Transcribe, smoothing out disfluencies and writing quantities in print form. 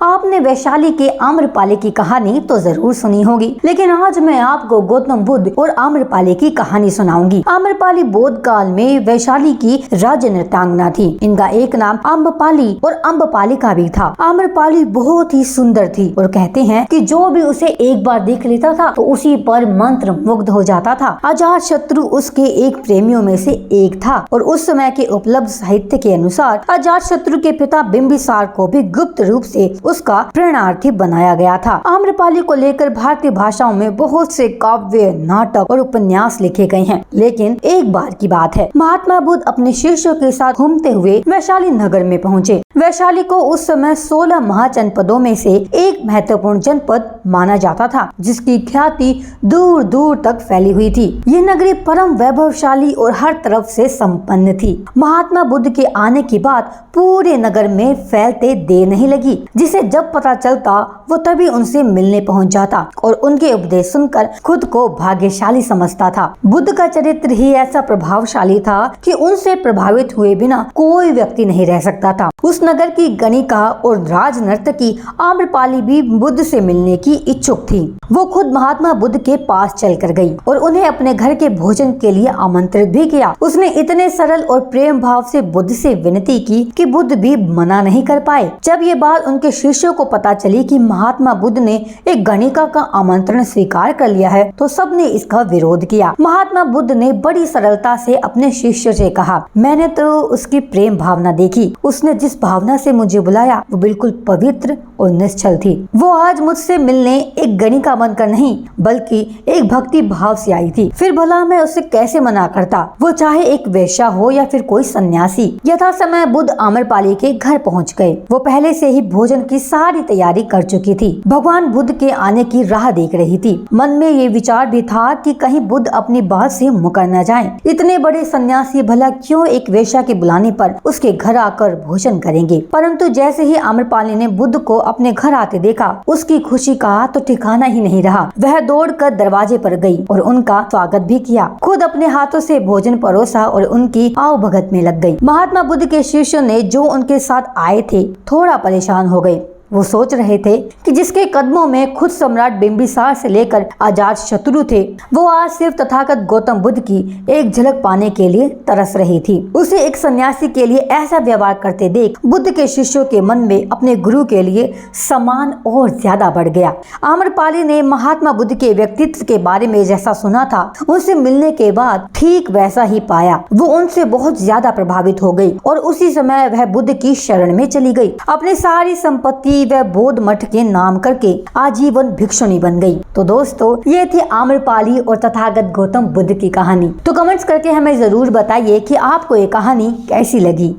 आपने वैशाली के आम्रपाली की कहानी तो जरूर सुनी होगी, लेकिन आज मैं आपको गौतम बुद्ध और आम्रपाली की कहानी सुनाऊंगी। आम्रपाली बौद्ध काल में वैशाली की राज्य नृत्यांगना थी। इनका एक नाम अम्बपाली और अम्बपालिका भी था। आम्रपाली बहुत ही सुंदर थी और कहते हैं कि जो भी उसे एक बार देख लेता था तो उसी पर मंत्र मुग्ध हो जाता था। अजातशत्रु उसके एक प्रेमियों में से एक था और उस समय के उपलब्ध साहित्य के अनुसार अजातशत्रु के पिता बिंबिसार को भी गुप्त रूप से उसका प्रेरणार्थी बनाया गया था। आम्रपाली को लेकर भारतीय भाषाओं में बहुत से काव्य, नाटक और उपन्यास लिखे गए हैं। लेकिन एक बार की बात है, महात्मा बुद्ध अपने शिष्यों के साथ घूमते हुए वैशाली नगर में पहुँचे। वैशाली को उस समय 16 महाजनपदों में से एक महत्वपूर्ण जनपद माना जाता था, जिसकी ख्याति दूर दूर तक फैली हुई थी। ये नगरी परम वैभवशाली और हर तरफ से संपन्न थी। महात्मा बुद्ध के आने की बात पूरे नगर में फैलते देर नहीं लगी, जिसे जब पता चलता वो तभी उनसे मिलने पहुंच जाता और उनके उपदेश सुनकर खुद को भाग्यशाली समझता था। बुद्ध का चरित्र ही ऐसा प्रभावशाली था कि उनसे प्रभावित हुए बिना कोई व्यक्ति नहीं रह सकता था। उस नगर की गणिका और राज नर्तकी आम्रपाली भी बुद्ध से मिलने की इच्छुक थी। वो खुद महात्मा बुद्ध के पास चलकर गई और उन्हें अपने घर के भोजन के लिए आमंत्रित भी किया। उसने इतने सरल और प्रेम भाव से बुद्ध से विनती की कि बुद्ध भी मना नहीं कर पाए। जब ये बात उनके शिष्यों को पता चली कि महात्मा बुद्ध ने एक गणिका का आमंत्रण स्वीकार कर लिया है, तो सबने इसका विरोध किया। महात्मा बुद्ध ने बड़ी सरलता से अपने शिष्यों से कहा, मैंने तो उसकी प्रेम भावना देखी। उसने जिस भावना से मुझे बुलाया वो बिल्कुल पवित्र और निश्चल थी। वो आज मुझसे मिलने एक गणिका बनकर नहीं बल्कि एक भक्ति भाव से आई थी। फिर भला मैं उसे कैसे मना करता, वो चाहे एक वेश्या हो या फिर कोई सन्यासी। यथा समय बुद्ध आम्रपाली के घर पहुंच गए। वो पहले से ही भोजन की सारी तैयारी कर चुकी थी। भगवान बुद्ध के आने की राह देख रही थी। मन में ये विचार भी था कि कहीं बुद्ध अपनी बात से मुकर न जाएं। इतने बड़े सन्यासी भला क्यों एक वेश्या के बुलाने पर उसके घर आकर भोजन करेंगे। परंतु जैसे ही आम्रपाली ने बुद्ध को अपने घर आते देखा, उसकी खुशी का तो ठिकाना ही नहीं रहा। वह दौड़कर दरवाजे पर गई और उनका स्वागत भी किया। खुद अपने हाथों से भोजन परोसा और उनकी आवभगत में लग गई। महात्मा बुद्ध के शिष्यों ने जो उनके साथ आए थे थोड़ा परेशान हो गए। वो सोच रहे थे कि जिसके कदमों में खुद सम्राट बिंबिसार से लेकर अजातशत्रु थे, वो आज सिर्फ तथागत गौतम बुद्ध की एक झलक पाने के लिए तरस रही थी। उसे एक सन्यासी के लिए ऐसा व्यवहार करते देख बुद्ध के शिष्यों के मन में अपने गुरु के लिए सम्मान और ज्यादा बढ़ गया। आम्रपाली ने महात्मा बुद्ध के व्यक्तित्व के बारे में जैसा सुना था, उनसे मिलने के बाद ठीक वैसा ही पाया। वो उनसे बहुत ज्यादा प्रभावित हो गई और उसी समय वह बुद्ध की शरण में चली गई। अपनी सारी संपत्ति वह बौद्ध मठ के नाम करके आजीवन भिक्षुणी बन गई। तो दोस्तों, ये थी आम्रपाली और तथागत गौतम बुद्ध की कहानी। तो कमेंट्स करके हमें जरूर बताइए कि आपको ये कहानी कैसी लगी।